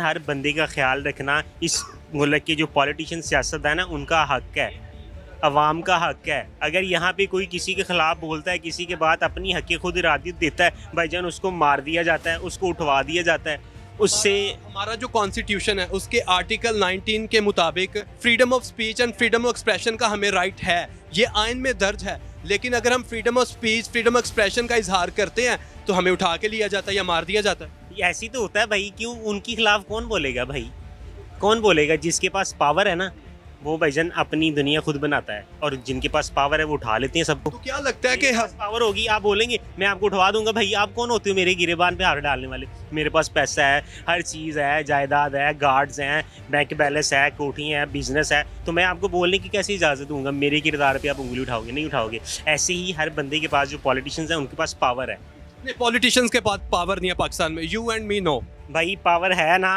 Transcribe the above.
हर बंदे का ख्याल रखना इस मुल्क के जो पॉलिटिशियन सियासत है ना उनका हक है, अवाम का हक है। अगर यहाँ पे कोई किसी के ख़िलाफ़ बोलता है, किसी के बाद अपनी हक़ खुद इरादियत देता है, भाईजान उसको मार दिया जाता है, उसको उठवा दिया जाता है। उससे हमारा जो कॉन्स्टिट्यूशन है उसके आर्टिकल 19 के मुताबिक freedom of speech and freedom of expression का हमें राइट है, ये आइन में दर्ज है। लेकिन अगर हम freedom of speech freedom of expression का इजहार करते हैं तो हमें उठा के लिया जाता है या मार दिया जाता है। ऐसी तो होता है भाई, क्यों उनके खिलाफ़ कौन बोलेगा भाई? कौन बोलेगा? जिसके पास पावर है ना वो भाईजान अपनी दुनिया खुद बनाता है, और जिनके पास पावर है वो उठा लेते हैं सबको। तो क्या लगता है कि पावर होगी, आप बोलेंगे मैं आपको उठवा दूंगा। भाई आप कौन होते हो मेरे गिरेबान पे हाथ डालने वाले? मेरे पास पैसा है, हर चीज़ है, जायदाद है, गार्ड्स हैं, बैंक बैलेंस है, कोठी है, बिजनेस है, तो मैं आपको बोलने की कैसे इजाज़त दूंगा? मेरे किरदार पे आप उंगली उठाओगे? नहीं उठाओगे। ऐसे ही हर बंदे के पास, जो पॉलिटिशियंस हैं उनके पास पावर है पॉलिटिशियंस के पास पावर नहीं है पाकिस्तान में? You and me know. भाई, पावर है ना।